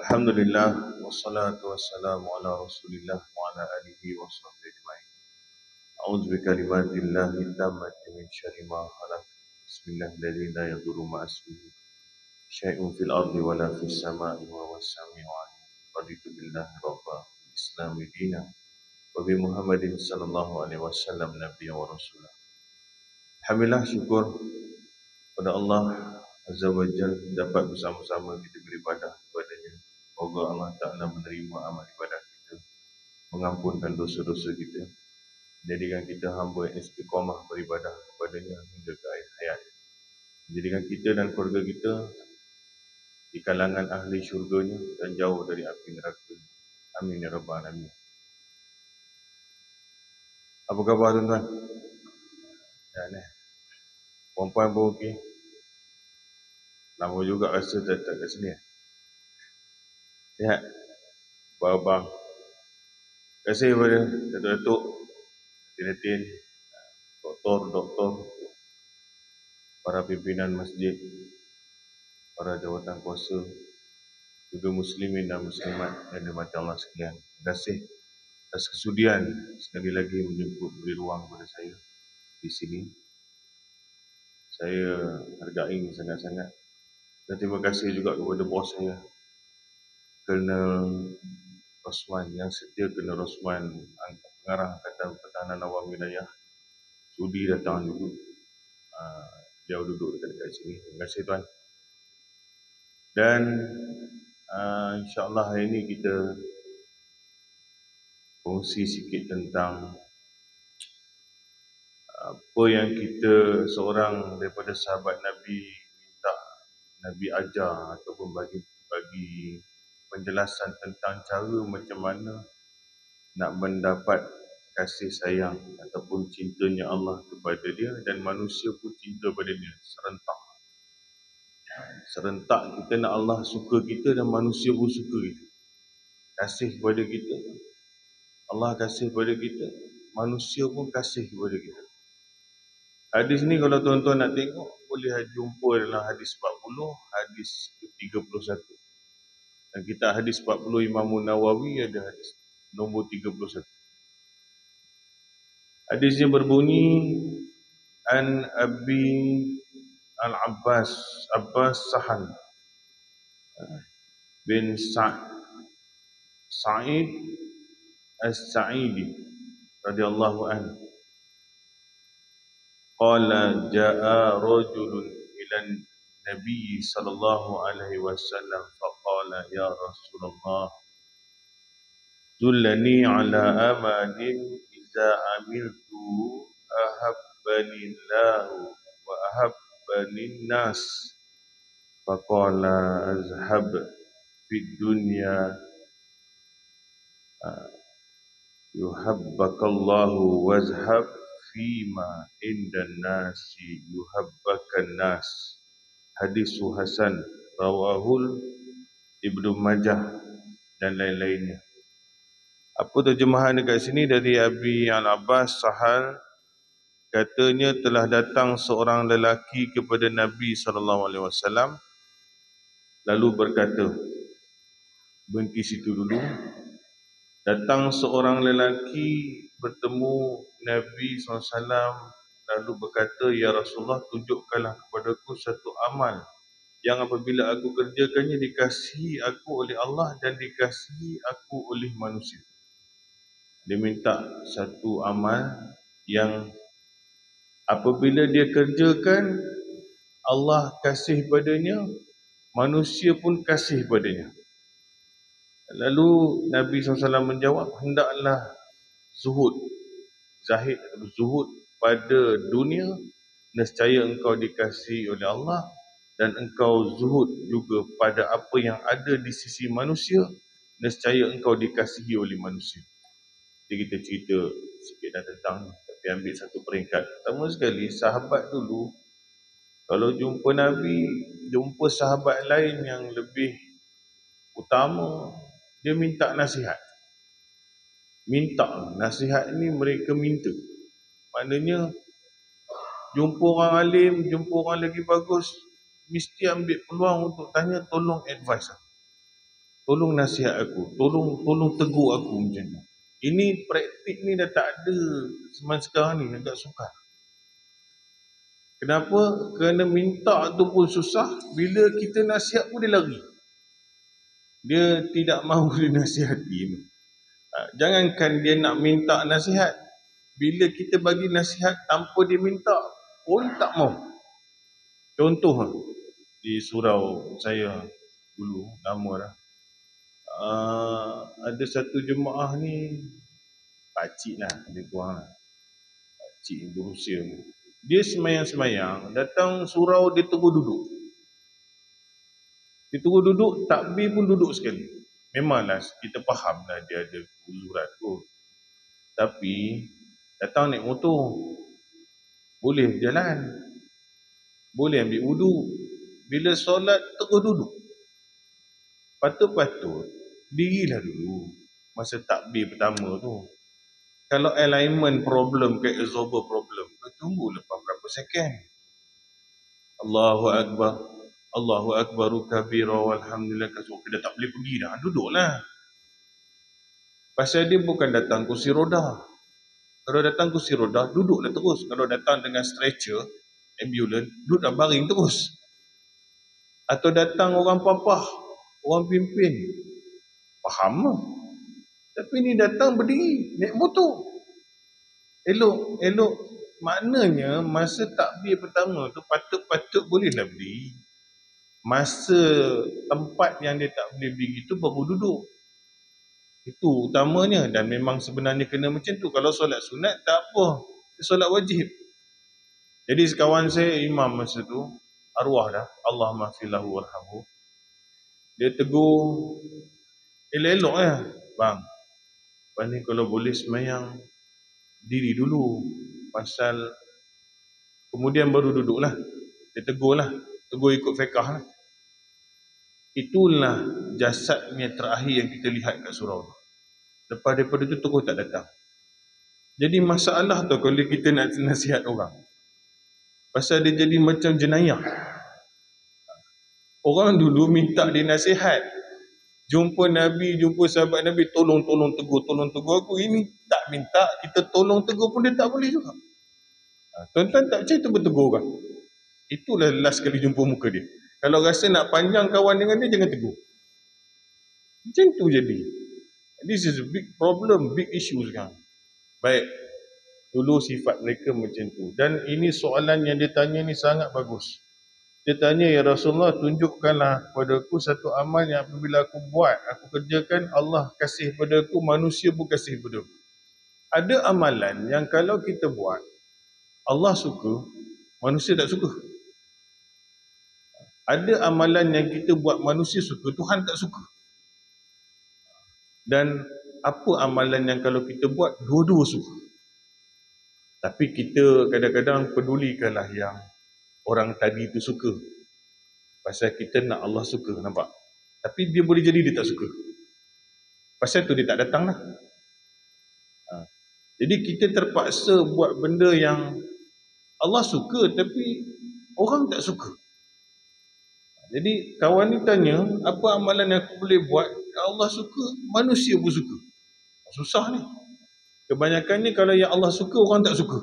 Alhamdulillah wassalatu wassalamu ala Rasulillah wa ala alihi wa sahbihi ajma'in. A'udzu bikalimatillahi tammati min syarri ma khalaq. Bismillahirrahmanirrahim. La yadurru ma'a ismihi syai'un fil ardi wa la fis sama'i wa huwas sami'ul 'alim. Raditu billahi rabba islami dina wa bi Muhammadin sallallahu alaihi wasallam nabiyyan wa rasulah. Alhamdulillah, syukur pada Allah Azza wa Jalla dapat bersama-sama kita beribadah kepadanya. Semoga Allah Ta'ala menerima amal ibadah kita, mengampunkan dosa-dosa kita, jadikan kita hamba yang istiqamah beribadah kepadanya hingga ke akhir hayat. Jadikan kita dan keluarga kita di kalangan ahli syurganya dan jauh dari api neraka. Amin ya rabbal alamin. Apa khabar tuan-tuan? Perempuan pun okey. Lama juga rasa tak kat sini. Sihat? Abang-abang. Terima kasih kepada datuk-datuk, datin-datin, doktor, para pimpinan masjid, para jawatan kuasa, juga muslimin dan muslimat yang dirahmati Allah sekalian. Terima kasih atas kesudian sekali lagi menjemput beri ruang kepada saya di sini. Saya hargai sangat-sangat. Dan terima kasih juga kepada bos saya, Colonel Rosman, yang setia Colonel Rosman, pengarah Angkatan Pertahanan Awam Wilayah, sudi datang dulu. Dia duduk dekat sini. Terima kasih tuan. Dan insyaAllah hari ini kita kongsi sikit tentang apa yang kita, seorang daripada sahabat Nabi minta Nabi ajar ataupun bagi penjelasan tentang cara macam mana nak mendapat kasih sayang ataupun cintanya Allah kepada dia, dan manusia pun cinta pada dia serentak kita nak Allah suka kita dan manusia pun suka kita, kasih kepada kita. Allah kasih kepada kita, manusia pun kasih kepada kita. Hadis ni kalau tuan-tuan nak tengok, boleh jumpa dalam hadis 40, hadis ke-31. Dan kita hadis 40 Imam Nawawi ada hadis nombor 31. Hadisnya berbunyi, An Abi Al-Abbas Sahal bin Sa'id As-Sa'idi radhiyallahu anhu qala jaa rajulun ila Nabi sallallahu alaihi wasallam faqala ya Rasulullah dullani ala amalin iza amiltu ahabbani Allah wa ahabbani nas faqala azhab fid dunya yuhabbakallahu wazhab fima indan nasi yuhabbakan nas. Hadis Hasan, rawahul Ibnu Majah dan lain-lainnya. Apa terjemahan dekat sini dari Abi Al-Abbas Sahal? Katanya telah datang seorang lelaki kepada Nabi SAW lalu berkata, berhenti situ dulu. Datang seorang lelaki bertemu Nabi SAW lalu berkata, ya Rasulullah, tunjukkanlah kepadaku satu amal yang apabila aku kerjakannya dikasihi aku oleh Allah dan dikasihi aku oleh manusia. Dia minta satu amal yang apabila dia kerjakan, Allah kasih padanya, manusia pun kasih padanya. Lalu Nabi SAW menjawab, hendaklah zahid pada dunia, nescaya engkau dikasihi oleh Allah, dan engkau zuhud juga pada apa yang ada di sisi manusia, nescaya engkau dikasihi oleh manusia. Jadi kita cerita sikit tentang, tapi ambil satu peringkat. Pertama sekali, sahabat dulu, kalau jumpa Nabi, jumpa sahabat lain yang lebih utama, dia minta nasihat. Nasihat ni mereka minta. Maknanya, jumpa orang alim, jumpa orang lagi bagus, mesti ambil peluang untuk tanya, tolong advice aku. Tolong nasihat aku, tolong tegur aku macam tu. Ini praktik ni dah tak ada zaman sekarang ni, agak sukar. Kenapa? Kerana minta tu pun susah, bila kita nasihat pun dia lari. Dia tidak mahu dinasihati. Jangankan dia nak minta nasihat, bila kita bagi nasihat tanpa dia minta pun tak mau. Contoh di surau saya dulu, lama dah, ada satu jemaah ni, pakcik lah, lebih kurang lah, pakcik berusia. Dia semayang-semayang, datang surau dia tunggu duduk. Dia tunggu duduk, takbir pun duduk sekali. Memanglah kita faham lah dia ada uzuran tu. Tapi datang naik motor, boleh berjalan, boleh ambil wudu. Bila solat terus duduk. Patut-patut dirilah dulu masa takbir pertama tu. Kalau alignment problem ke absorber problem, tunggu lepas berapa second. Allahu Akbar, Allahu Akbaru kabira walhamdulillah kasuk. Dia tak boleh pergi dah, duduklah. Pasal dia bukan datang kursi roda. Kalau datang kursi roda, duduklah terus. Kalau datang dengan stretcher, ambulans, duduklah baring terus. Atau datang orang papah, orang pimpin, faham lah. Tapi ni datang berdiri, naik motor. Elok. Maknanya masa takbir pertama tu patut-patut bolehlah berdiri. Masa tempat yang dia tak boleh berdiri tu baru duduk. Itu utamanya, dan memang sebenarnya kena macam tu. Kalau solat sunat tak apa, solat wajib. Jadi sekawan saya imam masa tu, arwah dah, Allahumma filahu warhamhu, dia tegur elok-elok bang, lepas ni kalau boleh semayang diri dulu, pasal kemudian baru duduklah. Dia tegurlah, tegur ikut fiqah lah. Itulah jasadnya terakhir yang kita lihat kat surau tu. Lepas daripada tu terus tak datang. Jadi masalah tu kalau kita nak nasihat orang, pasal dia jadi macam jenayah. Orang dulu minta dia nasihat, jumpa Nabi, jumpa sahabat Nabi, tolong tegur aku. Ini tak minta kita tolong tegur pun dia tak boleh juga. Tuan-tuan tak macam tu bertegur orang. Itulah last kali jumpa muka dia. Kalau rasa nak panjang kawan dengan dia, jangan tegur. Macam tu jadi. This is a big problem, big issue sekarang. Baik, dulu sifat mereka macam tu. Dan ini soalan yang dia tanya ni sangat bagus. Dia tanya, ya Rasulullah, tunjukkanlah kepada aku satu amal yang apabila aku buat, aku kerjakan, Allah kasih pada aku, manusia pun kasih pada aku. Ada amalan yang kalau kita buat, Allah suka, manusia tak suka. Ada amalan yang kita buat manusia suka, Tuhan tak suka. Dan apa amalan yang kalau kita buat, dua-dua suka. Tapi kita kadang-kadang pedulikanlah yang orang tadi itu suka. Pasal kita nak Allah suka, nampak? Tapi dia boleh jadi dia tak suka. Pasal tu dia tak datang lah. Jadi kita terpaksa buat benda yang Allah suka tapi orang tak suka. Jadi kawan ni tanya, apa amalan yang aku boleh buat Allah suka, manusia pun suka. Susah ni. Kebanyakannya kalau yang Allah suka, orang tak suka.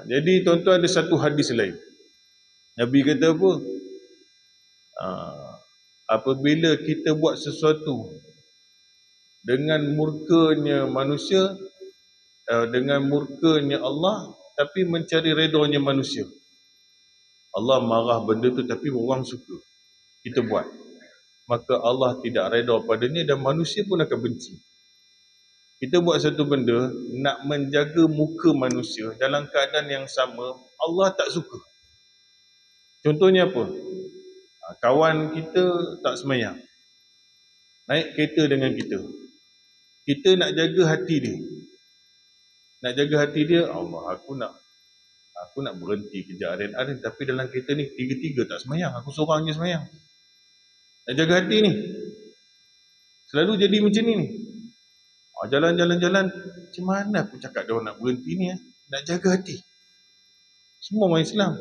Jadi tuan-tuan ada satu hadis lain. Nabi kata apa? Apabila kita buat sesuatu dengan murkanya manusia, dengan murkanya Allah, tapi mencari redanya manusia. Allah marah benda tu tapi orang suka. Kita buat. Maka Allah tidak reda padanya dan manusia pun akan benci. Kita buat satu benda nak menjaga muka manusia dalam keadaan yang sama, Allah tak suka. Contohnya apa? Kawan kita tak semayang, naik kereta dengan kita. Kita nak jaga hati dia. Nak jaga hati dia, Allah, aku nak berhenti kerja aren-aren, tapi dalam kereta ni tiga-tiga tak semayang, aku seorang je semayang. Nak jaga hati ni. Selalu jadi macam ni. Jalan-jalan, macam mana aku cakap dia nak berhenti ni? Nak jaga hati. Semua orang Islam.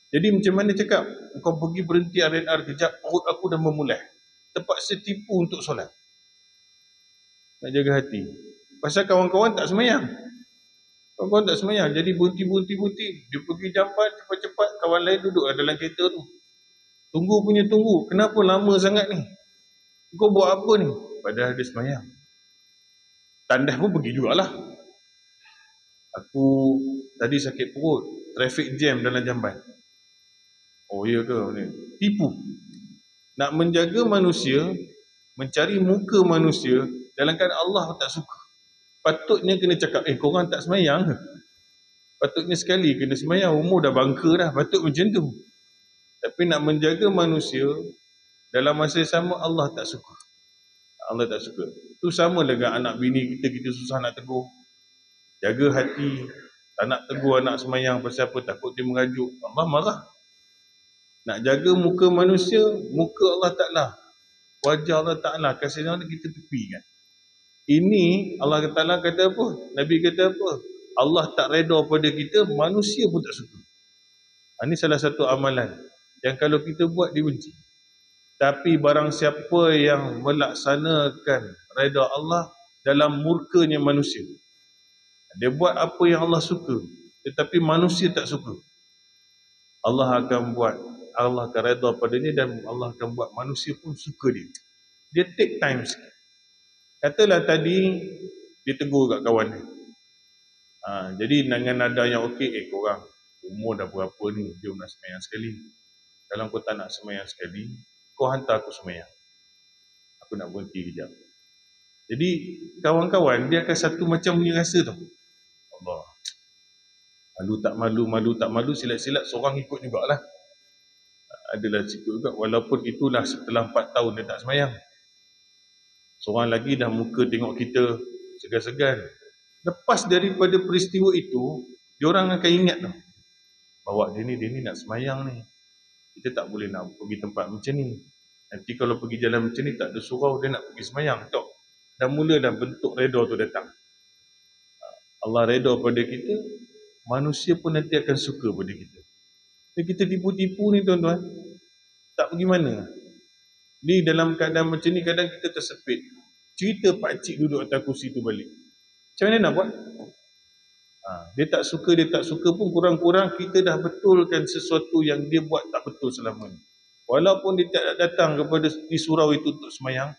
Jadi macam mana cakap? Kau pergi berhenti R&R kejap, perut aku dah memulai. terpaksa tipu untuk solat. Nak jaga hati. Pasal kawan-kawan tak semayang. Kawan-kawan tak semayang. Jadi bunti. Dia pergi jambat cepat-cepat. Kawan lain duduk dalam kereta tu. Tunggu. Kenapa lama sangat ni? Kau buat apa ni? Padahal dia semayang. Tandas pun pergi jugalah. Aku tadi sakit perut. Traffic jam dalam jamban. Oh ya ke? Tipu. Nak menjaga manusia, mencari muka manusia dalam keadaan Allah tak suka. Patutnya kena cakap, korang tak semayang ke? Patutnya sekali kena semayang. Umur dah bangka dah. Patut macam tu. Tapi nak menjaga manusia dalam masa yang sama, Allah tak suka. Allah tak suka. Itu sama dengan anak bini kita susah nak tegur. Jaga hati. Tak nak tegur anak semayang pasal apa? Takut dia merajuk. Allah marah. Nak jaga muka manusia, muka Allah Ta'ala, wajah Allah Ta'ala, kasih sayang kita tepikan. Ini Allah Ta'ala kata apa? Nabi kata apa? Allah tak reda pada kita, manusia pun tak suka. Ini salah satu amalan yang kalau kita buat dibenci. Tapi barang siapa yang melaksanakan reda Allah dalam murkanya manusia, dia buat apa yang Allah suka, tetapi manusia tak suka, Allah akan reda padanya dan Allah akan buat manusia pun suka dia. Dia take time sikit. Katalah tadi dia tegur kat kawan dia. Jadi dengan nada yang okey, korang umur dah berapa ni, jom nak semayang sekali. Kalau kau tak nak semayang sekali, kau hantar aku semayang. Aku nak berhenti kejap. Jadi kawan-kawan dia akan satu macam punya rasa tau. Allah. Malu tak malu, silat-silat seorang ikut jugalah. Adalah sikut juga, walaupun itulah setelah 4 tahun dia tak semayang. Seorang lagi dah muka tengok kita segan-segan. Lepas daripada peristiwa itu, diorang akan ingat tau, bahawa dia ni nak semayang ni. Kita tak boleh nak pergi tempat macam ni. Nanti kalau pergi jalan macam ni tak ada surau, dia nak pergi semayang tau. Dan mula dah bentuk reda tu datang. Allah reda pada kita, manusia pun nanti akan suka pada kita. Dan kita tipu-tipu ni tuan-tuan, tak pergi mana. Ni dalam keadaan macam ni kadang kita tersepit. Cerita pakcik duduk atas kursi tu balik. Macam mana nak buat? Dia tak suka pun kurang-kurang kita dah betulkan sesuatu yang dia buat tak betul selama ni. Walaupun dia tak datang kepada di surau itu untuk semayang,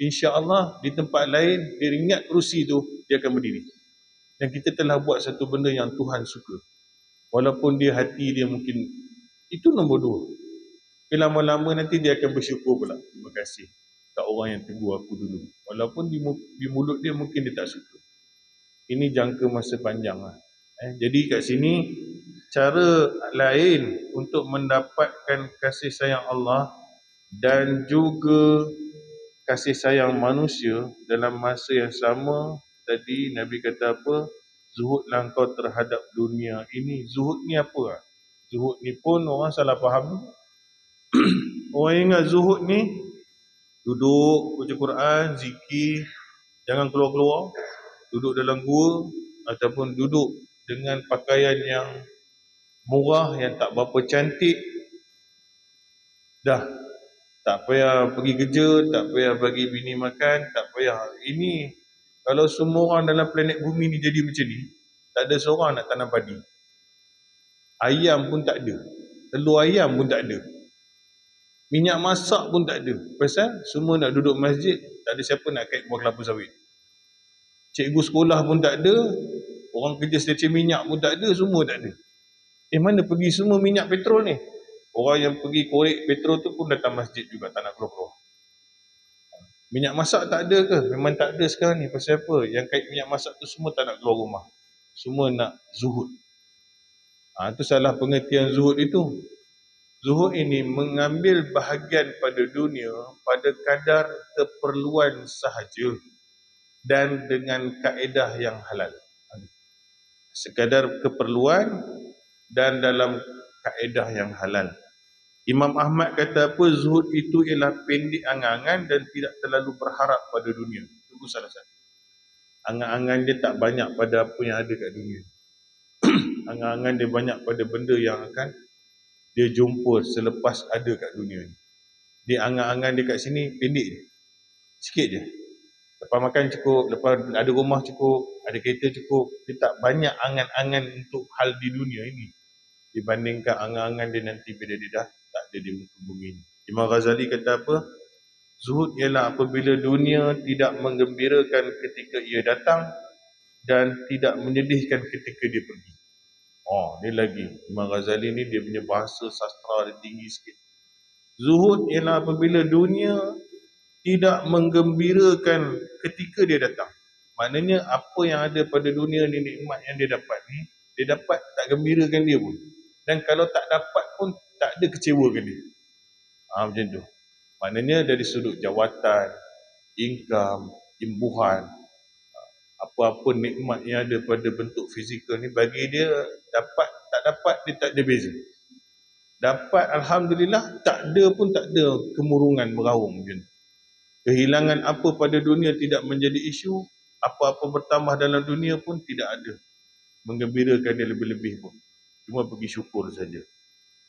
insya-Allah di tempat lain dia ingat kerusi tu, dia akan berdiri. Dan kita telah buat satu benda yang Tuhan suka. Walaupun dia hati dia mungkin itu nombor 2. Lama-lama nanti dia akan bersyukur pula. Terima kasih kat orang yang tegur aku dulu. Walaupun di mulut dia mungkin dia tak suka. Ini jangka masa panjang lah. Jadi kat sini cara lain untuk mendapatkan kasih sayang Allah dan juga kasih sayang manusia dalam masa yang sama. Tadi Nabi kata apa? Zuhudlah kau terhadap dunia ini. Zuhud ni apa? Zuhud ni pun orang salah faham. Orang ingat zuhud ni duduk baca Quran, zikir, jangan keluar-keluar, duduk dalam gua ataupun duduk dengan pakaian yang murah, yang tak berapa cantik, dah tak payah pergi kerja, tak payah bagi bini makan, tak payah. Ini kalau semua orang dalam planet bumi ni jadi macam ni, tak ada seorang nak tanam padi. Ayam pun tak ada, telur ayam pun tak ada, minyak masak pun tak ada. Pasal semua nak duduk masjid, tak ada siapa nak kait buah kelapa sawit. Cikgu sekolah pun tak ada, orang kerja stesen minyak pun tak ada, semua tak ada. Mana pergi semua minyak petrol ni? Orang yang pergi korek petrol tu pun datang masjid juga, tak nak keluar-keluar. Minyak masak tak ada ke? Memang tak ada sekarang ni. Pasal apa? Yang kait minyak masak tu semua tak nak keluar rumah. Semua nak zuhud. Itu salah pengertian zuhud itu. Zuhud ini mengambil bahagian pada dunia pada kadar keperluan sahaja dan dengan kaedah yang halal. Sekadar keperluan dan dalam kaedah yang halal. Imam Ahmad kata apa? Zuhud itu ialah pendek angan-angan dan tidak terlalu berharap pada dunia. Itu salah satu. Angan-angan dia tak banyak pada apa yang ada kat dunia. Angan-angan dia banyak pada benda yang akan dia jumpa selepas ada kat dunia ni. Dia angan-angan dia kat sini pendek je. Sikit je. Lepas makan cukup, lepas ada rumah cukup, ada kereta cukup. Dia tak banyak angan-angan untuk hal di dunia ini dibandingkan angan-angan dia nanti bila dia dah tak ada di muka bumi ini. Imam Ghazali kata apa? Zuhud ialah apabila dunia tidak menggembirakan ketika ia datang dan tidak menyedihkan ketika dia pergi. Dia lagi. Imam Ghazali ni dia punya bahasa sastra dia tinggi sikit. Zuhud ialah apabila dunia tidak menggembirakan ketika dia datang. Maknanya apa yang ada pada dunia ni, nikmat yang dia dapat ni, dia dapat tak gembirakan dia pun. Dan kalau tak dapat pun tak ada kecewakan dia. Macam tu. Maknanya dari sudut jawatan, income, imbuhan, apa-apa nikmat yang ada pada bentuk fizikal ni, bagi dia dapat tak dapat dia tak ada beza. Dapat Alhamdulillah, tak ada pun tak ada kemurungan meraung macam tu. Kehilangan apa pada dunia tidak menjadi isu, apa-apa bertambah dalam dunia pun tidak ada menggembirakan dia lebih-lebih pun. Cuma pergi syukur saja.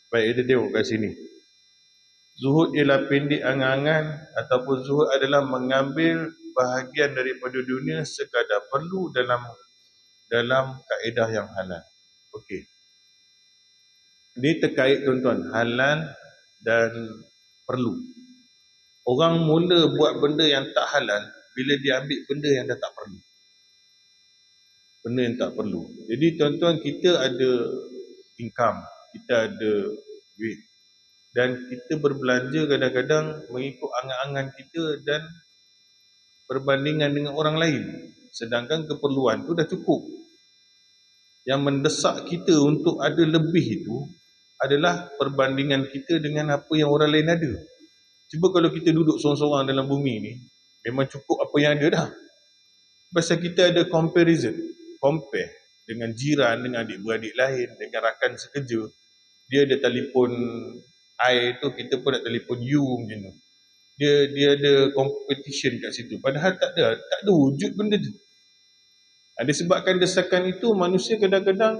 Baik, kita tengok kat sini. Zuhud ialah pendek angan-angan, ataupun zuhud adalah mengambil bahagian daripada dunia sekadar perlu dalam kaedah yang halal. Okey. Ini terkait tuan-tuan, halal dan perlu. Orang mula buat benda yang tak halal bila dia ambil benda yang dah tak perlu. Benda yang tak perlu. Jadi tuan-tuan, kita ada income, kita ada duit. Dan kita berbelanja kadang-kadang mengikut angan-angan kita dan perbandingan dengan orang lain. Sedangkan keperluan tu dah cukup. Yang mendesak kita untuk ada lebih itu adalah perbandingan kita dengan apa yang orang lain ada. Cuba kalau kita duduk sorang-sorang dalam bumi ni, memang cukup apa yang ada dah. Pasal kita ada comparison, compare dengan jiran, dengan adik-beradik lain, dengan rakan sekerja. Dia ada telefon I tu, kita pun nak telefon you macam tu. Dia ada competition kat situ. Padahal tak ada wujud benda tu. Disebabkan desakan itu, manusia kadang-kadang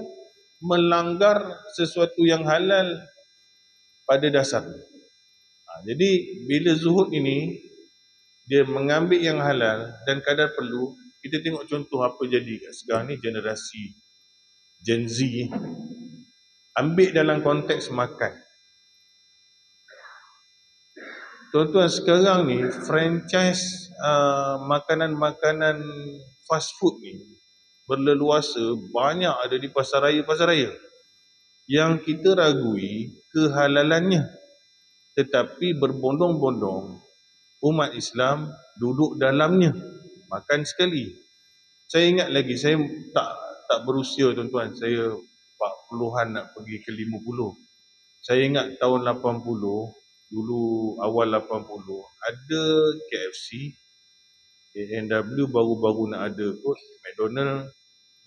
melanggar sesuatu yang halal pada dasarnya. Jadi bila zuhud ini dia mengambil yang halal dan kadar perlu, kita tengok contoh apa jadi kat sekarang ni generasi Gen Z. Ambil dalam konteks makan. Tuan-tuan, sekarang ni franchise makanan-makanan fast food ni berleluasa, banyak ada di pasar raya yang kita ragui kehalalannya. Tetapi berbondong-bondong umat Islam duduk dalamnya, makan sekali. Saya ingat lagi, saya tak berusia tuan-tuan, saya 40-an nak pergi ke 50. Saya ingat tahun 80, dulu awal 80, ada KFC, A&W baru-baru nak ada kot, McDonald,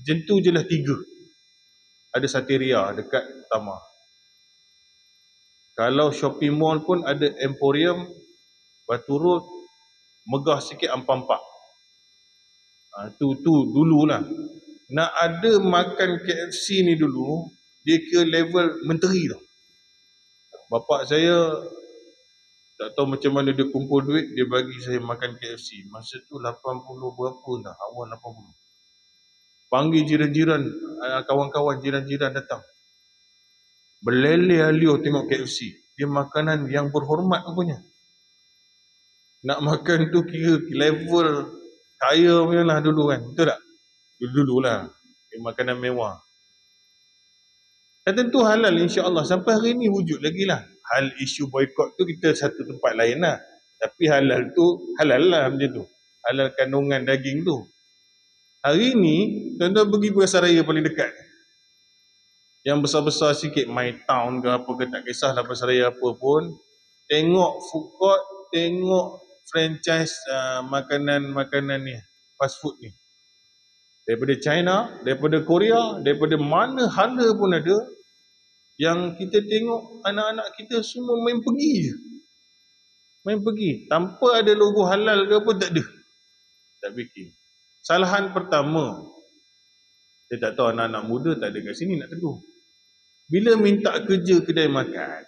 macam tu je lah 3. Ada Sateria dekat utama. Kalau shopping mall pun ada Emporium, Batu Road, megah sikit Ampampak. Tu dululah. Nak ada makan KFC ni dulu, dia ke level menteri tau. Bapak saya tak tahu macam mana dia kumpul duit, dia bagi saya makan KFC. Masa tu 80 berapa dah, awal 80. Panggil jiran-jiran, kawan-kawan jiran-jiran datang. Berlele-aliuh tengok KFC. Dia makanan yang berhormat punya. Nak makan tu kira level kaya punya lah dulu kan. Betul tak? Dulu lah. Makanan mewah. Dan tentu halal insya-Allah. Sampai hari ni wujud lagi lah. Hal isu boykot tu kita satu tempat lain lah. Tapi halal tu halal lah macam tu. Halal kandungan daging tu. Hari ni tuan-tuan pergi pasar raya paling dekat. Yang besar-besar sikit, My Town ke apa ke, tak kisahlah pasar raya apa pun. Tengok food court, tengok franchise makanan-makanan ni, fast food ni. Daripada China, daripada Korea, daripada mana hala pun ada. Yang kita tengok anak-anak kita semua main pergi je. Main pergi. Tanpa ada logo halal ke apa, tak ada. Tak fikir. Kesalahan pertama, saya tak tahu anak-anak muda tak ada kat sini nak tegur. Bila minta kerja kedai makan,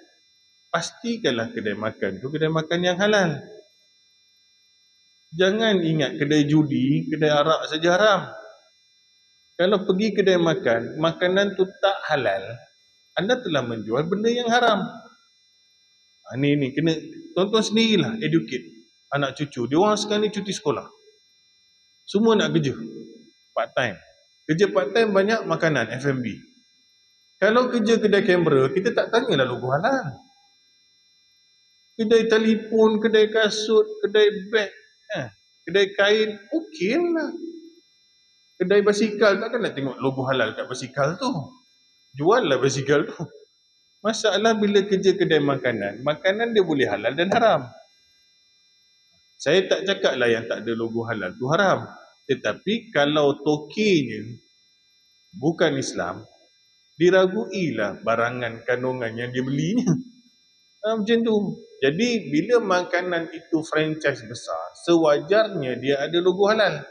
pastikanlah kedai makan tu kedai makan yang halal. Jangan ingat kedai judi, kedai arak saja haram. Kalau pergi kedai makan, makanan tu tak halal, anda telah menjual benda yang haram. Ni kena tonton sendirilah, educate anak cucu. Dia orang sekarang ni cuti sekolah. Semua nak kerja part time. Kerja part time banyak makanan F&B. Kalau kerja kedai kamera, kita tak tanyalah logo halal. Kedai telefon, kedai kasut, kedai beg, kedai kain, okey lah. Kedai basikal, takkan nak tengok logo halal kat basikal tu. Jual lah basikal tu. Masalah bila kerja kedai makanan, makanan dia boleh halal dan haram. Saya tak cakap lah yang tak ada logo halal tu haram. Tetapi kalau tokinya bukan Islam, diraguilah barangan kandungan yang dia belinya. Macam tu. Jadi bila makanan itu franchise besar, sewajarnya dia ada logo halal.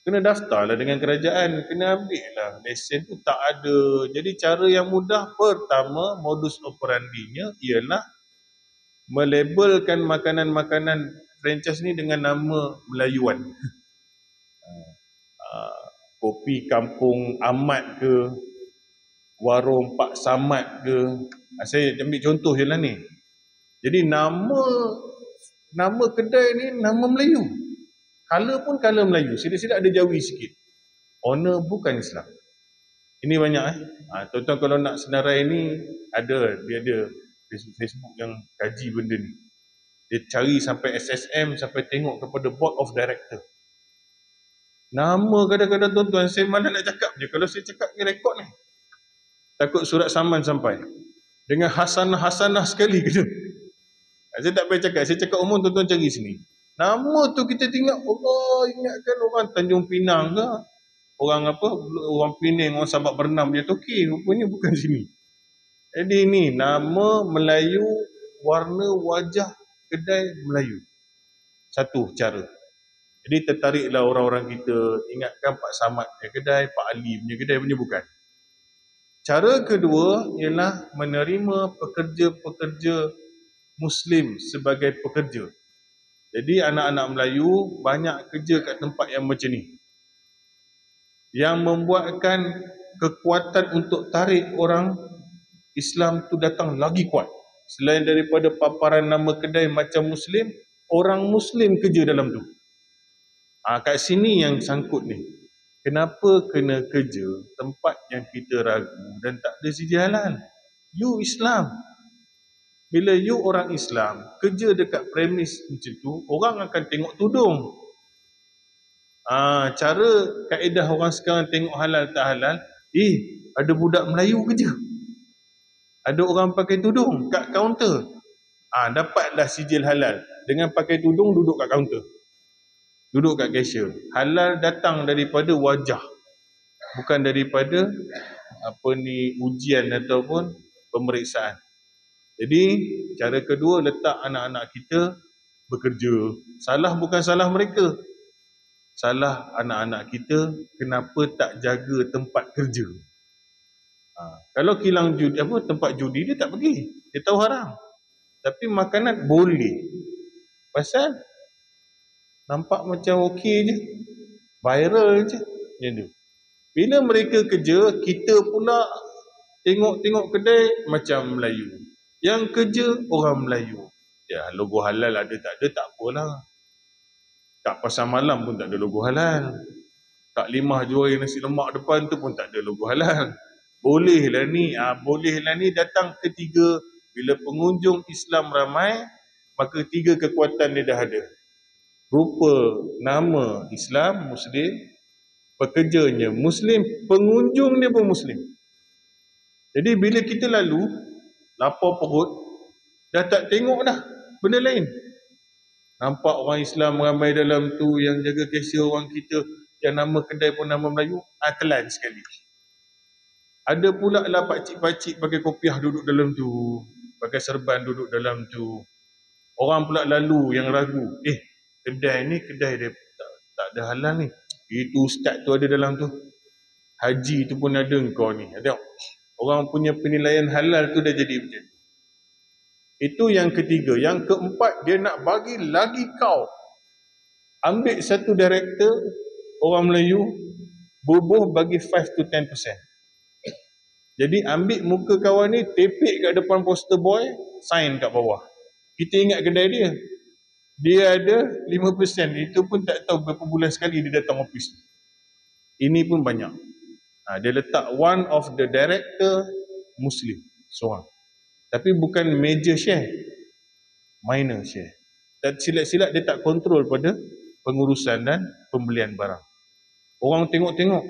Kena daftarlah dengan kerajaan, kena ambil lah lesen tu, tak ada. Jadi cara yang mudah, pertama modus operandinya ialah melabelkan makanan-makanan franchise ni dengan nama Melayuan. Kopi Kampung Ahmad ke, Warung Pak Samad ke. Saya ambil contoh je lah ni. Jadi nama kedai ni nama Melayu. Color pun color Melayu. Sila-sila ada Jawi sikit. Owner bukan Islam. Ini banyak tuan-tuan kalau nak senarai ni, dia ada Facebook yang kaji benda ni. Dia cari sampai SSM, sampai tengok kepada Board of Director. Nama kadang-kadang tuan-tuan, saya malah nak cakap je. Kalau saya cakap ni rekod ni, takut surat saman sampai. Dengan hasanah sekali kena. Saya tak payah cakap. Saya cakap umum, tuan-tuan cari sini. Nama tu kita tengok, Allah ingatkan orang Tanjung Pinang ke? Orang Penang, orang Sabak Bernam je Toki. Rupanya bukan sini. Jadi ni, nama Melayu, warna wajah kedai Melayu. Satu cara. Jadi tertariklah orang-orang kita, ingatkan Pak Samad punya kedai, Pak Ali punya kedai, punya bukan. Cara kedua ialah menerima pekerja-pekerja Muslim sebagai pekerja. Jadi anak-anak Melayu banyak kerja kat tempat yang macam ni, yang membuatkan kekuatan untuk tarik orang Islam tu datang lagi kuat. Selain daripada paparan nama kedai macam Muslim, orang Muslim kerja dalam tu. Kat sini yang sangkut ni. Kenapa kena kerja tempat yang kita ragu dan tak ada sijil halal? You Islam. Bila you orang Islam, kerja dekat premis macam tu, orang akan tengok tudung. Cara kaedah orang sekarang tengok halal tak halal, ada budak Melayu kerja. Ada orang pakai tudung kat kaunter. Dapatlah sijil halal. Dengan pakai tudung duduk kat kaunter. Duduk kat cashier. Halal datang daripada wajah. Bukan daripada ujian ataupun pemeriksaan. Jadi, cara kedua, letak anak-anak kita bekerja. Salah bukan salah mereka. Salah anak-anak kita, kenapa tak jaga tempat kerja. Kalau kilang judi, tempat judi, dia tak pergi. Dia tahu haram. Tapi makanan boleh. Pasal nampak macam okey je. Viral je. Macam tu. Bila mereka kerja, kita pula tengok-tengok kedai macam Melayu. Yang kerja orang Melayu. Ya, logo halal ada tak ada, tak apalah. Kat pasar malam pun tak ada logo halal. Kak Limah jual nasi lemak depan tu pun tak ada logo halal. Bolehlah ni datang ketiga. Bila pengunjung Islam ramai, maka tiga kekuatan dia dah ada. Rupa nama Islam, Muslim, pekerjanya Muslim, pengunjung dia pun Muslim. Jadi bila kita lalu, lapar perut, dah tak tengok dah benda lain. Nampak orang Islam ramai dalam tu, yang jaga cashier orang kita, yang nama kedai pun nama Melayu, telan sekali. Ada pula lah pakcik-pakcik pakai kopiah duduk dalam tu, pakai serban duduk dalam tu. Orang pula lalu yang ragu, kedai ni kedai dia tak ada halal ni. Itu ustaz tu ada dalam tu. Haji tu pun ada engkau ni. Tengok. Orang punya penilaian halal tu dah jadi macam ni. Itu yang ketiga. Yang keempat, dia nak bagi lagi kau. Ambil satu director, orang Melayu, bubuh bagi 5 to 10%. Jadi ambil muka kawan ni, tepek kat depan poster boy, sign kat bawah. Kita ingat kedai dia. Dia ada 5%. Itu pun tak tahu berapa bulan sekali dia datang office. Ini pun banyak. Dia letak one of the director Muslim. Seorang. Tapi bukan major share. Minor share. Dan silat-silat dia tak kontrol pada pengurusan dan pembelian barang. Orang tengok-tengok.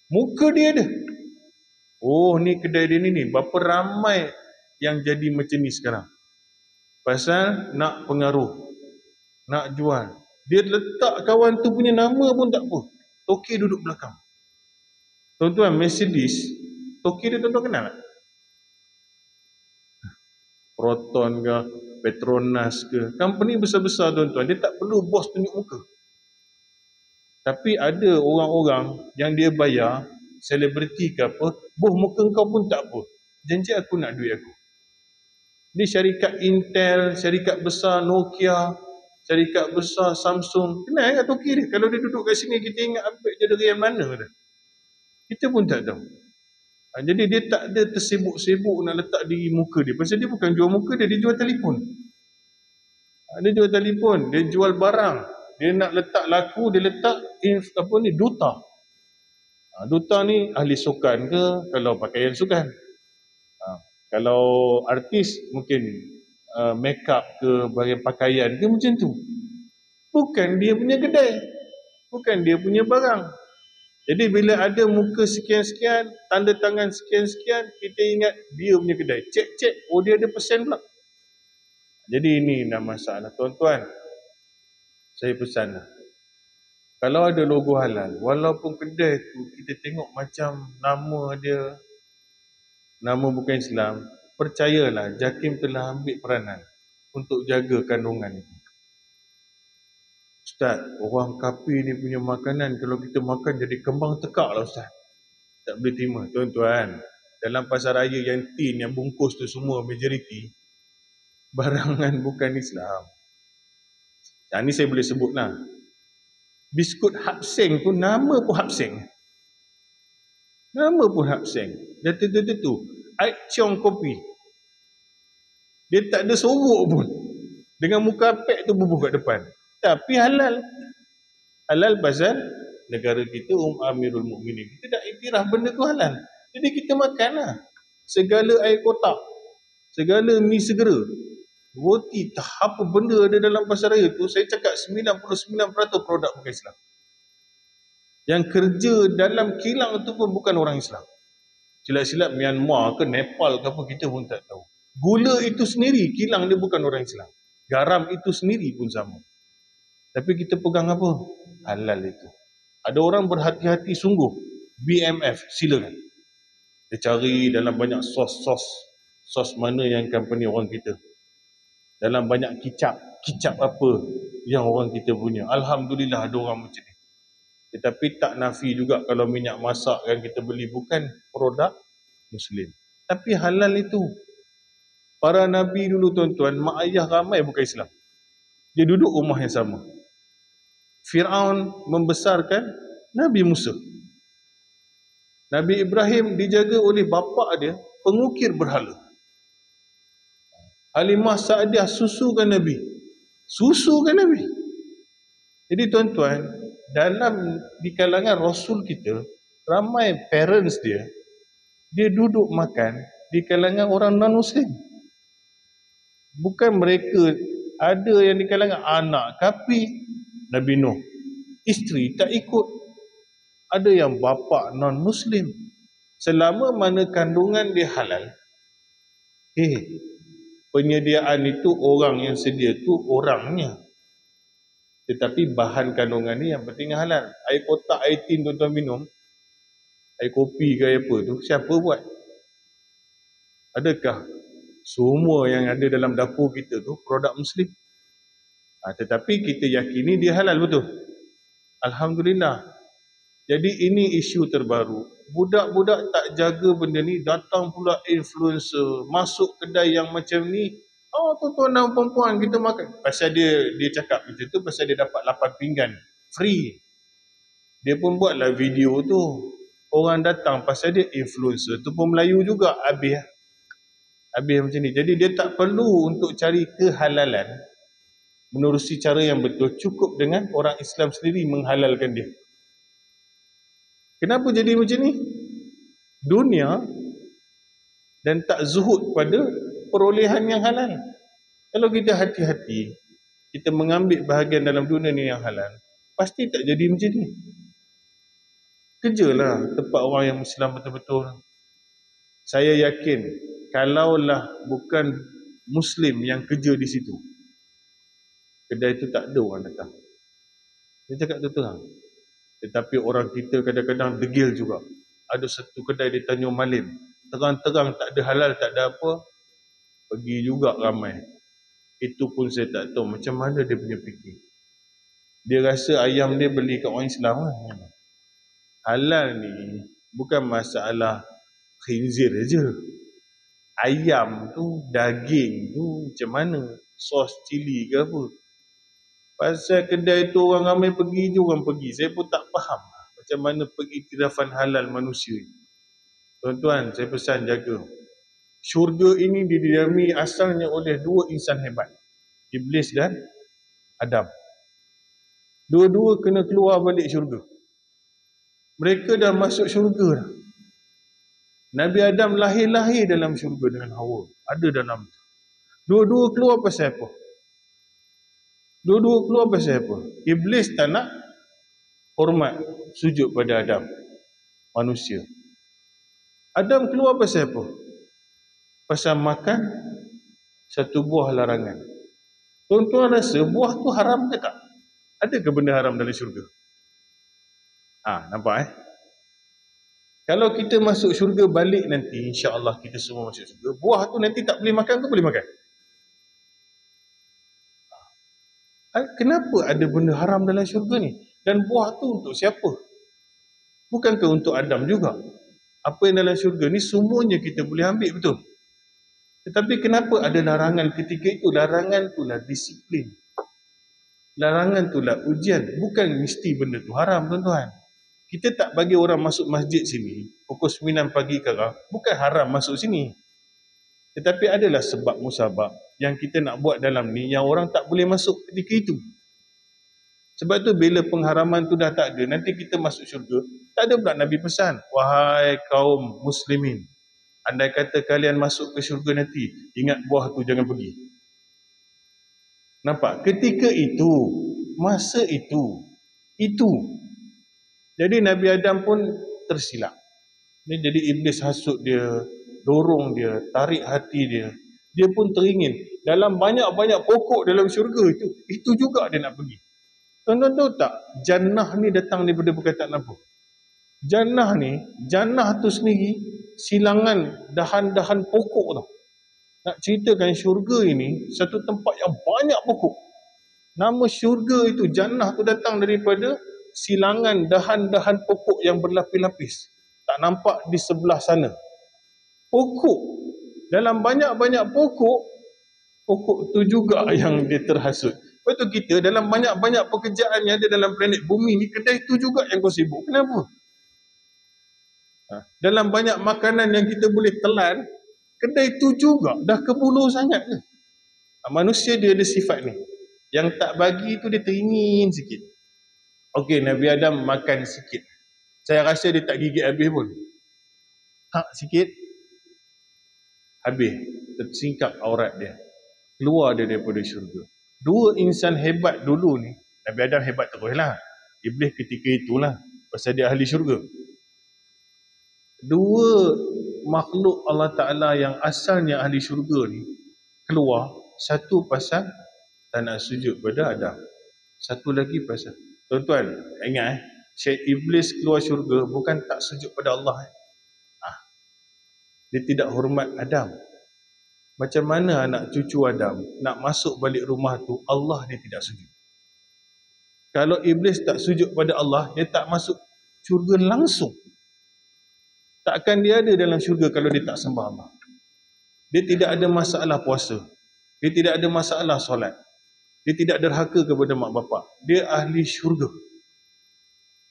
Muka dia ada. Oh, ni kedai dia ni. Berapa ramai yang jadi macam ni sekarang. Pasal nak pengaruh. Nak jual. Dia letak kawan tu punya nama pun tak apa. Toki duduk belakang. Tuan-tuan, Mercedes, toki dia tuan-tuan kenal tak? Proton ke, Petronas ke, company besar-besar tuan-tuan, dia tak perlu bos tunjuk muka. Tapi ada orang-orang yang dia bayar, selebriti ke apa, boh muka kau pun tak apa. Janji aku nak duit aku. Ni syarikat Intel, syarikat besar Nokia, syarikat besar Samsung, kenal tak toki dia? Kalau dia duduk kat sini, kita ingat apa dia dari yang mana dah. Kita pun tak tahu. Jadi dia tak ada tersibuk-sibuk nak letak di muka dia. Pasal dia bukan jual muka dia, dia jual telefon. Dia jual telefon, dia jual barang. Dia nak letak laku, dia letak duta. Duta ni ahli sukan ke, kalau pakaian sukan. Kalau artis mungkin make up ke, bagian pakaian ke, macam tu. Bukan dia punya kedai. Bukan dia punya barang. Jadi bila ada muka sekian-sekian, tanda tangan sekian-sekian, kita ingat dia punya kedai. Cek-cek, oh dia ada persen pula. Jadi ini dah masalah. Tuan-tuan, saya pesan lah. Kalau ada logo halal, walaupun kedai tu kita tengok macam nama dia, nama bukan Islam, percayalah JAKIM telah ambil peranan untuk jaga kandungan itu. Ustaz, orang kafir ni punya makanan kalau kita makan jadi kembang tekak lah Ustaz. Tak boleh terima. Tuan-tuan, dalam pasar raya yang tin, yang bungkus tu semua majoriti, barangan bukan Islam. Ni saya boleh sebut lah. Biskut Hapseng tu, nama pun Hapseng. Nama pun Hapseng. Dia tu. Aik Ciong Kopi. Dia tak ada sorok pun. Dengan muka apek tu bubuh kat depan. Tapi halal. Halal pasal negara kita Amirul Mukminin. Kita dah iktiraf benda tu halal. Jadi kita makanlah. Segala air kotak. Segala mi segera. Roti, apa benda ada dalam pasar raya tu, saya cakap 99% produk bukan Islam. Yang kerja dalam kilang tu pun bukan orang Islam. Silap-silap Myanmar ke Nepal ke apa, kita pun tak tahu. Gula itu sendiri, kilang dia bukan orang Islam. Garam itu sendiri pun sama. Tapi kita pegang apa? Halal itu. Ada orang berhati-hati sungguh. BMF, silakan. Dia cari dalam banyak sos mana yang company orang kita. Dalam banyak kicap apa yang orang kita punya. Alhamdulillah ada orang macam ni. Tetapi tak nafi juga kalau minyak masak yang kita beli bukan produk Muslim. Tapi halal itu. Para Nabi dulu tuan-tuan, mak ayah ramai bukan Islam. Dia duduk rumah yang sama. Fir'aun membesarkan Nabi Musa. Nabi Ibrahim dijaga oleh bapa dia, pengukir berhala. Halimah Sa'diah susukan Nabi. Susukan Nabi. Jadi tuan-tuan, di kalangan Rasul kita, ramai parents dia duduk makan di kalangan orang non-Muslim. Bukan mereka, ada yang di kalangan anak kafir, Nabi Nuh, isteri tak ikut. Ada yang bapa non-Muslim. Selama mana kandungan dia halal, penyediaan itu orang yang sedia tu orangnya. Tetapi bahan kandungan ni yang penting halal. Air kotak, air tin tuan-tuan minum, air kopi ke air apa tu, siapa buat? Adakah semua yang ada dalam dapur kita tu produk Muslim? Tetapi kita yakini dia halal betul. Alhamdulillah. Jadi ini isu terbaru. Budak-budak tak jaga benda ni, datang pula influencer, masuk kedai yang macam ni, Oh, tuan-tuan dan perempuan, kita makan. Pasal dia cakap macam tu, pasal dia dapat 8 pinggan free. Dia pun buatlah video tu. Orang datang pasal dia influencer tu pun Melayu juga. Habis macam ni. Jadi dia tak perlu untuk cari kehalalan menerusi cara yang betul. Cukup dengan orang Islam sendiri menghalalkan dia. Kenapa jadi macam ni? Dunia dan tak zuhud pada perolehan yang halal. Kalau kita hati-hati, kita mengambil bahagian dalam dunia ni yang halal, pasti tak jadi macam ni. Kerjalah tempat orang yang Islam betul-betul. Saya yakin, kalaulah bukan Muslim yang kerja di situ, kedai itu tak ada orang datang. Saya cakap terang. Tetapi orang kita kadang-kadang degil juga. Ada satu kedai di Tanjung Malim, terang-terang tak ada halal, tak ada apa, pergi juga ramai. Itu pun saya tak tahu macam mana dia punya fikir. Dia rasa ayam dia beli kat orang Islam lah. Halal ni bukan masalah khinzir je. Ayam tu, daging tu macam mana, sos cili ke apa. Pasal kedai tu orang ramai pergi je orang pergi. Saya pun tak faham macam mana pengiktirafan halal manusia. Tuan-tuan, saya pesan jaga. Syurga ini didiami asalnya oleh dua insan hebat, Iblis dan Adam. Dua-dua kena keluar balik syurga. Mereka dah masuk syurga dah. Nabi Adam lahir-lahir dalam syurga dengan Hawa. Ada dalam tu. Dua-dua keluar pasal apa? Dua-dua keluar pasal apa? Iblis tak nak hormat, sujud pada Adam, manusia. Adam keluar pasal apa? Pasal makan satu buah larangan. Tuan-tuan rasa buah tu haram ke tak? Ada ke benda haram dalam syurga? Nampak Kalau kita masuk syurga balik nanti, insya-Allah kita semua masuk syurga, buah tu nanti tak boleh makan ke boleh makan? Kenapa ada benda haram dalam syurga ni? Dan buah tu untuk siapa? Bukankah untuk Adam juga? Apa yang dalam syurga ni semuanya kita boleh ambil, betul? Tetapi kenapa ada larangan ketika itu? Larangan itulah disiplin. Larangan itulah ujian. Bukan mesti benda tu haram, tuan-tuan. Kita tak bagi orang masuk masjid sini pukul 9 pagi kara, bukan haram masuk sini. Tetapi adalah sebab musabab yang kita nak buat dalam ni yang orang tak boleh masuk ketika itu. Sebab tu bila pengharaman tu dah tak ada, nanti kita masuk syurga, tak ada pula Nabi pesan, wahai kaum muslimin, andai kata kalian masuk ke syurga nanti, ingat buah tu jangan pergi. Nampak? Ketika itu, masa itu. Jadi Nabi Adam pun tersilap. Jadi Iblis hasut dia, dorong dia, tarik hati dia. Dia pun teringin. Dalam banyak-banyak pokok dalam syurga itu juga dia nak pergi. Tuan-tuan tahu tak? Jannah ni datang daripada perkataan apa? Jannah tu sendiri silangan dahan-dahan pokok tau. Nak ceritakan syurga ini satu tempat yang banyak pokok. Nama syurga itu, Jannah tu datang daripada silangan dahan-dahan pokok yang berlapis-lapis. Tak nampak di sebelah sana. Pokok. Dalam banyak-banyak pokok tu juga yang dia terhasut. Lepas tu kita dalam banyak-banyak pekerjaan yang ada dalam planet bumi ni, kedai tu juga yang kau sibuk. Kenapa? Dalam banyak makanan yang kita boleh telan, kedai tu juga dah kebulu sangat ke? Manusia dia ada sifat ni. Yang tak bagi tu dia teringin sikit. Okey, Nabi Adam makan sikit. Saya rasa dia tak gigit habis pun. Sikit. Habis. Tersingkap aurat dia. Keluar dia daripada syurga. Dua insan hebat dulu ni, Nabi Adam hebat teruslah. Iblis ketika itulah. Pasal dia ahli syurga. Dua makhluk Allah Ta'ala yang asalnya ahli syurga ni keluar. Satu pasal tak nak sujud pada Adam. Satu lagi pasal, tuan-tuan ingat Iblis keluar syurga bukan tak sujud pada Allah. Dia tidak hormat Adam. Macam mana anak cucu Adam nak masuk balik rumah tu, Allah dia tidak sujud. Kalau Iblis tak sujud pada Allah, dia tak masuk syurga langsung. Takkan dia ada dalam syurga kalau dia tak sembah Allah. Dia tidak ada masalah puasa. Dia tidak ada masalah solat. Dia tidak derhaka kepada mak bapak. Dia ahli syurga.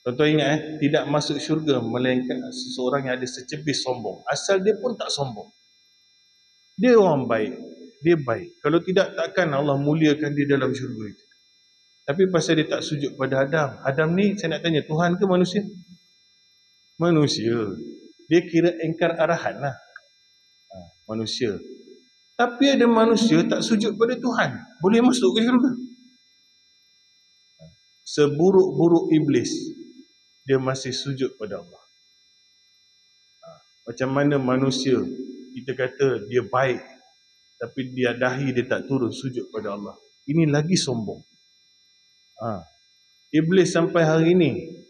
Tuan-tuan ingat tidak masuk syurga melainkan seseorang yang ada secebis sombong. Asal dia pun tak sombong. Dia orang baik. Dia baik. Kalau tidak, takkan Allah muliakan dia dalam syurga itu. Tapi pasal dia tak sujud pada Adam. Adam ni saya nak tanya, Tuhan ke manusia? Manusia. Dia kira engkar arahan lah. Manusia. Tapi ada manusia tak sujud pada Tuhan. Boleh masuk ke syurga? Seburuk-buruk iblis, dia masih sujud pada Allah. Macam mana manusia, kita kata dia baik, tapi dia dahi dia tak turun sujud pada Allah. Ini lagi sombong. Iblis sampai hari ini,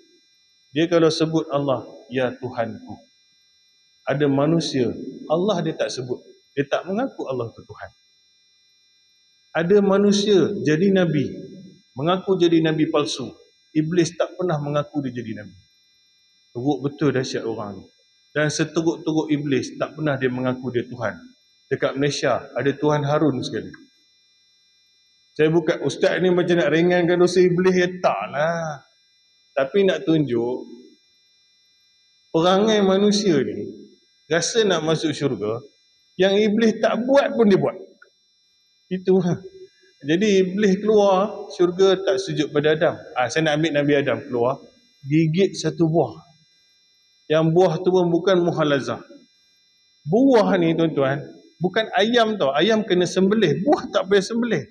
dia kalau sebut Allah, ya Tuhanku. Ada manusia, Allah dia tak sebut. Dia tak mengaku Allah itu Tuhan. Ada manusia jadi Nabi, mengaku jadi Nabi palsu. Iblis tak pernah mengaku dia jadi Nabi. Teruk betul dahsyat orang ni. Dan seteruk-teruk iblis, tak pernah dia mengaku dia Tuhan. Dekat Malaysia, ada Tuhan Harun sekali. Saya bukan, ustaz ni macam nak ringankan dosa iblis, ya tak lah. Tapi nak tunjuk, perangai manusia ni, rasa nak masuk syurga, yang iblis tak buat pun dia buat. Itu. Jadi iblis keluar syurga tak sujud pada Adam. Saya nak ambil Nabi Adam keluar, gigit satu buah. Yang buah tu pun bukan muhalazah. Buah ni tuan-tuan, bukan ayam tau. Ayam kena sembelih. Buah tak payah sembelih.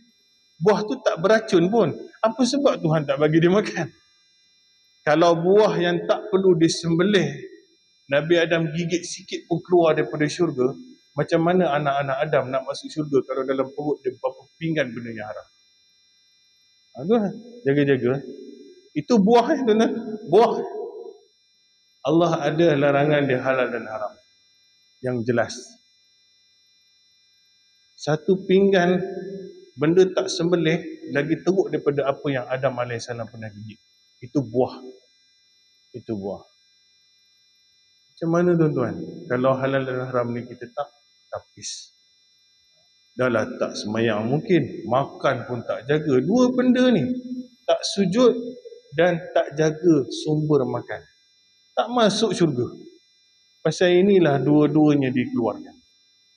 Buah tu tak beracun pun. Apa sebab Tuhan tak bagi dia makan? Kalau buah yang tak perlu disembelih, Nabi Adam gigit sikit pun keluar daripada syurga, macam mana anak-anak Adam nak masuk syurga kalau dalam perut dia berapa pinggan benda yang haram? Tuan, jaga-jaga. Itu buah tuan-tuan. Buah. Allah ada larangan dia halal dan haram. Yang jelas. Satu pinggan benda tak sembelih lagi teruk daripada apa yang Adam AS pernah gigit. Itu buah. Itu buah. Macam mana tuan-tuan? Kalau halal dan haram ni kita tak tapis. Dah lah tak semayang mungkin. Makan pun tak jaga. Dua benda ni. Tak sujud dan tak jaga sumber makan. Tak masuk syurga. Pasal inilah dua-duanya dikeluarkan.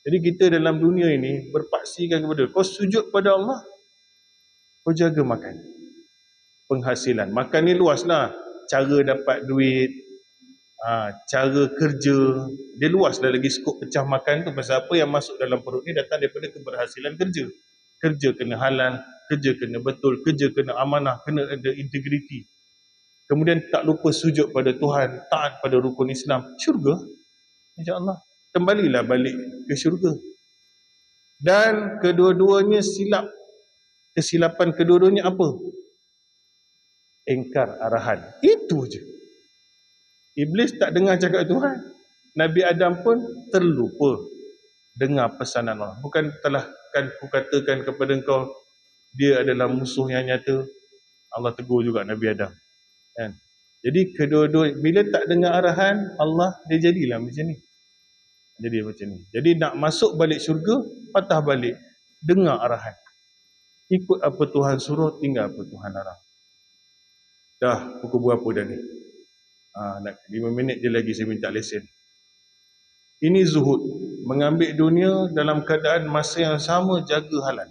Jadi kita dalam dunia ini berpaksikan kepada, kau sujud pada Allah, kau jaga makan. Penghasilan. Makan ni luas lah. Cara dapat duit, cara kerja, dia luas lah lagi skop pecah makan tu. Pasal apa yang masuk dalam perut ni datang daripada keberhasilan kerja. Kerja kena halal, kerja kena betul, kerja kena amanah, kena ada integriti. Kemudian tak lupa sujud pada Tuhan, taat pada rukun Islam, syurga. InsyaAllah. Kembalilah balik ke syurga. Dan kedua-duanya silap. Kesilapan kedua-duanya apa? Engkar arahan. Itu je. Iblis tak dengar cakap Tuhan. Nabi Adam pun terlupa dengar pesanan Allah. Bukan telah kan ku katakan kepada engkau, dia adalah musuh yang nyata. Allah tegur juga Nabi Adam. Kan? Jadi kedua-dua, bila tak dengar arahan Allah, dia jadilah macam ni. Jadi macam ni. Jadi nak masuk balik syurga, patah balik. Dengar arahan. Ikut apa Tuhan suruh, tinggal apa Tuhan larang. Dah, pukul berapa dah ni? 5 minit je lagi saya minta lesen. Ini zuhud. Mengambil dunia dalam keadaan masa yang sama, jaga halal.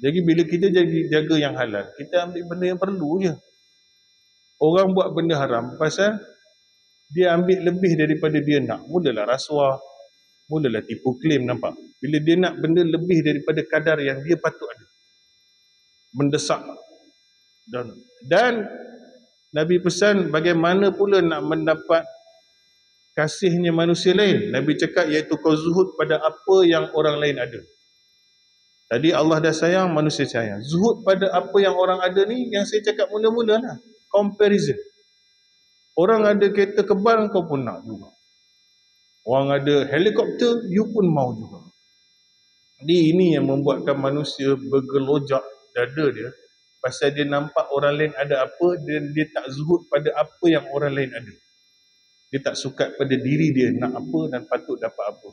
Jadi bila kita jaga yang halal, kita ambil benda yang perlu je. Orang buat benda haram pasal dia ambil lebih daripada dia nak. Mulalah rasuah, mulalah tipu klaim, nampak? Bila dia nak benda lebih daripada kadar yang dia patut ada. Mendesak. Dan Nabi pesan bagaimana pula nak mendapat kasihnya manusia lain. Nabi cakap iaitu kau zuhud pada apa yang orang lain ada. Tadi Allah dah sayang, manusia sayang. Zuhud pada apa yang orang ada ni, yang saya cakap mula-mula lah. Comparison. Orang ada kereta kebal, kau pun nak juga. Orang ada helikopter, you pun mau juga. Jadi ini yang membuatkan manusia bergelojak dada dia. Pasal dia nampak orang lain ada apa, dan dia tak zuhud pada apa yang orang lain ada. Dia tak suka pada diri dia nak apa dan patut dapat apa.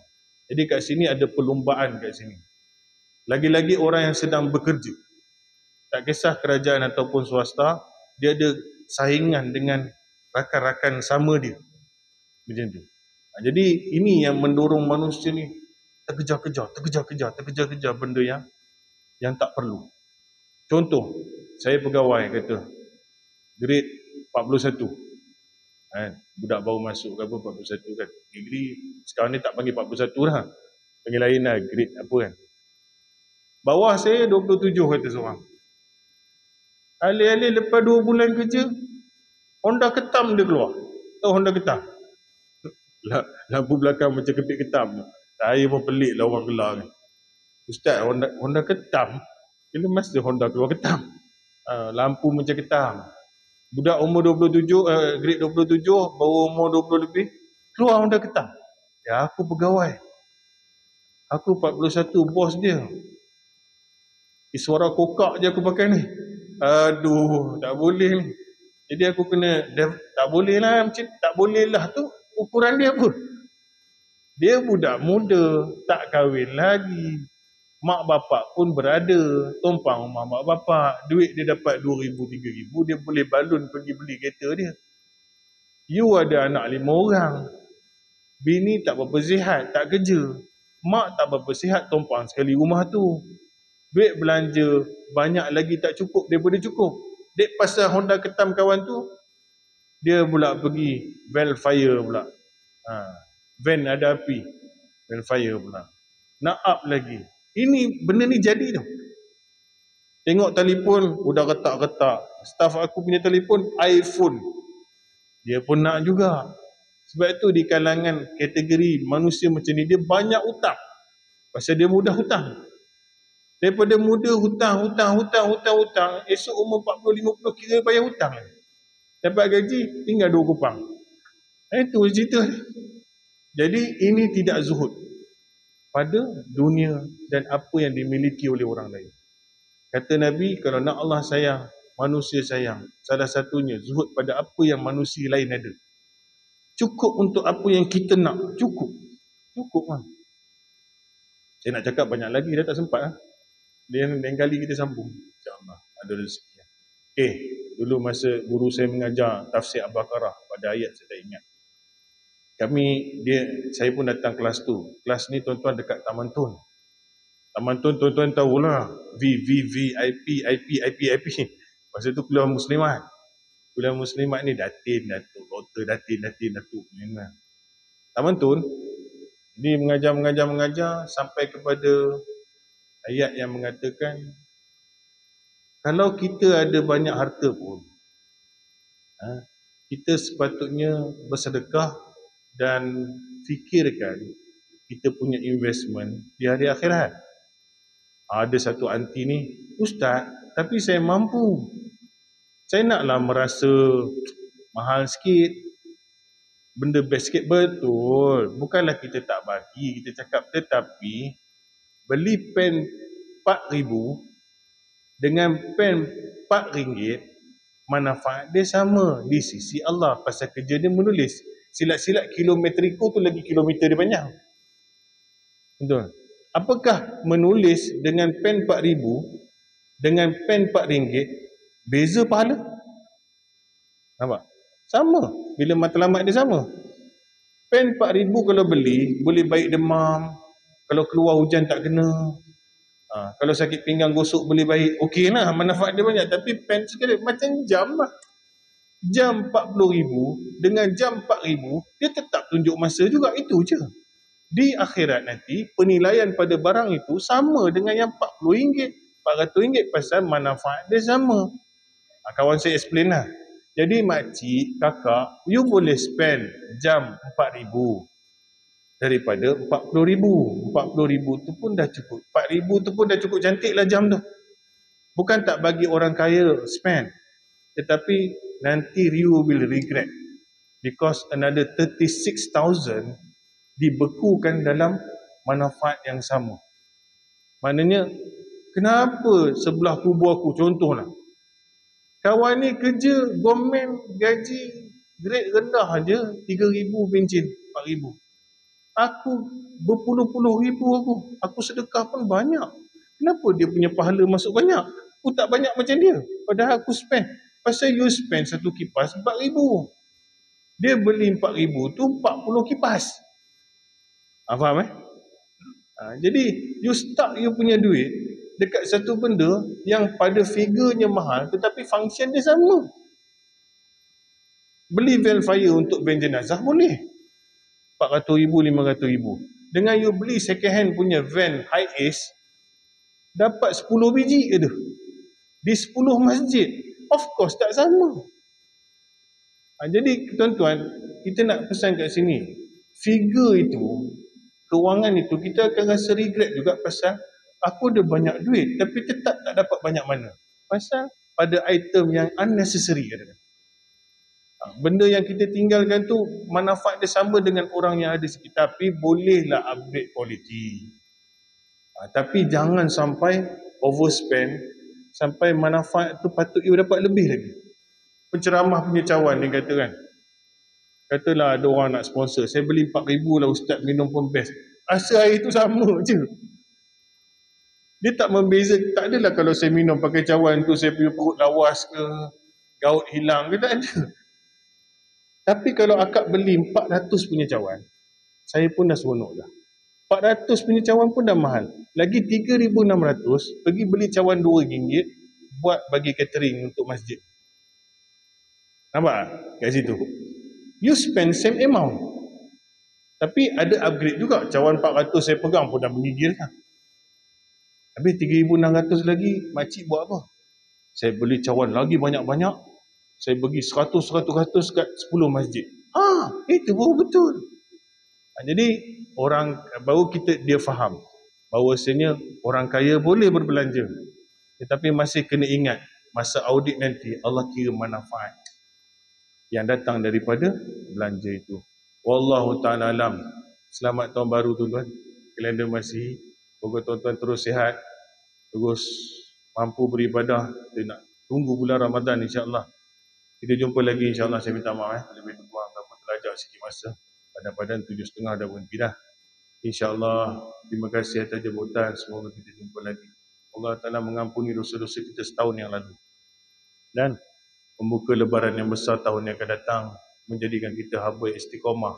Jadi kat sini ada perlombaan kat sini. Lagi-lagi orang yang sedang bekerja. Tak kisah kerajaan ataupun swasta, dia ada saingan dengan rakan-rakan sama dia. Macam tu. Jadi ini yang mendorong manusia ni terkejar-kejar benda yang tak perlu. Contoh, saya pegawai kata grade 41. Budak baru masuk ke apa 41 kan. Degree sekarang ni tak panggil 41 dah. Panggil lain lah, grade apa kan. Bawah saya 27 kata seorang. Alih-alih lepas 2 bulan kerja, Honda ketam dia keluar. Tahu Honda ketam? Lampu belakang macam kepit ketam. Saya pun pelik lah orang gelar ni. Ustaz, Honda ketam? Bila masa Honda keluar ketam? Lampu macam ketam. Budak umur 27, grade 27, baru umur 20 lebih, keluar Honda ketam. Ya, aku pegawai. Aku 41, bos dia. Suara kokak je aku pakai ni. Aduh, tak boleh ni. Jadi aku kena, tak boleh lah, macam tak boleh lah tu, ukuran dia apa? Dia budak muda, tak kahwin lagi. Mak bapak pun berada, tumpang rumah mak bapak. Duit dia dapat 2,000, 3,000, dia boleh balun pergi beli kereta dia. You ada anak 5 orang. Bini tak berapa sihat, tak kerja. Mak tak berapa sihat, tumpang sekali rumah tu. Duit belanja banyak lagi tak cukup daripada cukup. Dek pasal Honda ketam kawan tu, dia pula pergi Velfire pula. Van ada api, Velfire pula. Nak up lagi. Ini benda ni jadi tau. Tengok telefon, udah retak-retak. Staff aku punya telefon, iPhone. Dia pun nak juga. Sebab itu di kalangan kategori manusia macam ni, dia banyak hutang. Pasal dia mudah hutang. Daripada muda hutang. Esok umur 40-50 kira bayar hutang. Dapat gaji, tinggal 2 kupang. Itu cerita. Jadi ini tidak zuhud pada dunia dan apa yang dimiliki oleh orang lain. Kata Nabi, kalau nak Allah sayang, manusia sayang, salah satunya zuhud pada apa yang manusia lain ada. Cukup untuk apa yang kita nak. Cukup kan. Saya nak cakap banyak lagi, dah tak sempat lah. Lain kali kita sambung, insyaAllah ada rezeki. Dulu masa guru saya mengajar tafsir Al-Baqarah, pada ayat saya tak ingat. Saya pun datang kelas tu. Kelas ni tuan-tuan dekat Taman Tun. Taman Tun tuan-tuan tahulah, VIP. Masa tu kuliah muslimat. Kuliah muslimat ni Datin, Datuk, Doktor, Datin, Datuk. Taman Tun, dia mengajar sampai kepada ayat yang mengatakan, kalau kita ada banyak harta pun, kita sepatutnya bersedekah dan fikirkan kita punya investment di hari akhirat. Ada satu aunty ni, Ustaz, tapi saya mampu. Saya naklah merasa mahal sikit, benda best sikit. Betul, bukanlah kita tak bagi, kita cakap, tetapi beli pen 4,000 dengan pen RM4, manfaat dia sama di sisi Allah. Pasal kerja dia menulis. Silat-silat kilometriko tu lagi kilometer dia banyak. Betul. Apakah menulis dengan pen 4,000 dengan pen RM4 beza pahala? Nampak? Sama. Bila matlamat dia sama. Pen 4,000 kalau beli, boleh baik demam. Kalau keluar hujan tak kena. Kalau sakit pinggang gosok boleh baik. Okey lah, manfaat dia banyak. Tapi pen sekali macam jam lah. Jam 40,000 dengan jam 4,000, dia tetap tunjuk masa juga. Itu je. Di akhirat nanti, penilaian pada barang itu sama dengan yang RM40, RM400, pasal manfaat dia sama. Kawan saya explain lah. Jadi makcik, kakak, you boleh spend jam 4,000 daripada 40,000. 40,000 tu pun dah cukup. 4,000 tu pun dah cukup cantik lah jam tu. Bukan tak bagi orang kaya spend. Tetapi nanti you will regret. Because another 36,000 dibekukan dalam manfaat yang sama. Maknanya, kenapa sebelah kubur aku, contohlah, kawan ni kerja, government gaji grade rendah je, 3,000 pencen, 4,000. Aku berpuluh-puluh ribu aku sedekah pun banyak. Kenapa dia punya pahala masuk banyak? Aku tak banyak macam dia. Padahal aku spend. Pasal you spend satu kipas 4,000. Dia beli 4,000 tu 40 kipas. Faham jadi you stuck you punya duit dekat satu benda yang pada figurnya mahal tetapi function dia sama. Beli van fire untuk van jenazah boleh 400,000, 500,000. Dengan you beli second hand punya van high ace dapat 10 biji je tu di 10 masjid, of course tak sama. Jadi tuan-tuan, kita nak pesan kat sini, figure itu, kewangan itu, kita akan rasa regret juga pasal aku ada banyak duit tapi tetap tak dapat banyak mana. Pasal pada item yang unnecessary. Benda yang kita tinggalkan tu manfaat dia sama dengan orang yang ada sikit, tapi bolehlah upgrade quality. Tapi jangan sampai overspend sampai manfaat tu patut you dapat lebih lagi. Penceramah punya cawan dia kata kan, katalah ada orang nak sponsor, saya beli 4,000 lah ustaz, minum pun best. Rasa air tu sama je. Dia tak membeza, tak adalah kalau saya minum pakai cawan tu saya punya perut lawas ke, gaut hilang ke, tak ada. Tapi kalau akak beli 400 punya cawan, saya pun dah seronok dah. 400 punya cawan pun dah mahal. Lagi 3,600 pergi beli cawan RM2 buat bagi catering untuk masjid. Nampak kat situ? You spend same amount. Tapi ada upgrade juga. Cawan 400 saya pegang pun dah menggigil kan. Habis 3,600 lagi, makcik buat apa? Saya beli cawan lagi banyak-banyak. Saya bagi 100 kat 10 masjid. Itu baru betul. Jadi orang baru dia faham bahawasanya orang kaya boleh berbelanja. Tetapi masih kena ingat, masa audit nanti Allah kira manfaat yang datang daripada belanja itu. Wallahu ta'ala alam. Selamat tahun baru tuan-tuan. Kalender masih. Semoga tuan-tuan terus sihat, terus mampu beribadah. Kita nak tunggu bulan Ramadan insya-Allah. Kita jumpa lagi insya-Allah. Saya minta maaf lebih kurang dapat belajar sikit masa. Badan 7.30 dah berhenti dah. InsyaAllah, terima kasih atas jemputan. Semoga kita jumpa lagi. Allah Ta'ala mengampuni dosa-dosa kita setahun yang lalu. Dan membuka lebaran yang besar tahun yang akan datang, menjadikan kita hamba istiqamah,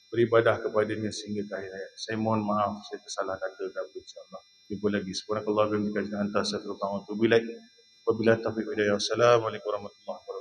beribadah kepadanya sehingga ke akhir hayat. Saya mohon maaf, saya tersalah kata dan insyaAllah. Jumpa lagi. Subhanallah wa bihamdihi, asyhadu an la ilaha illa anta, astaghfiruka wa atubu ilaik. Wabillahi taufiq wal hidayah. Wassalamualaikum warahmatullahi wabarakatuh.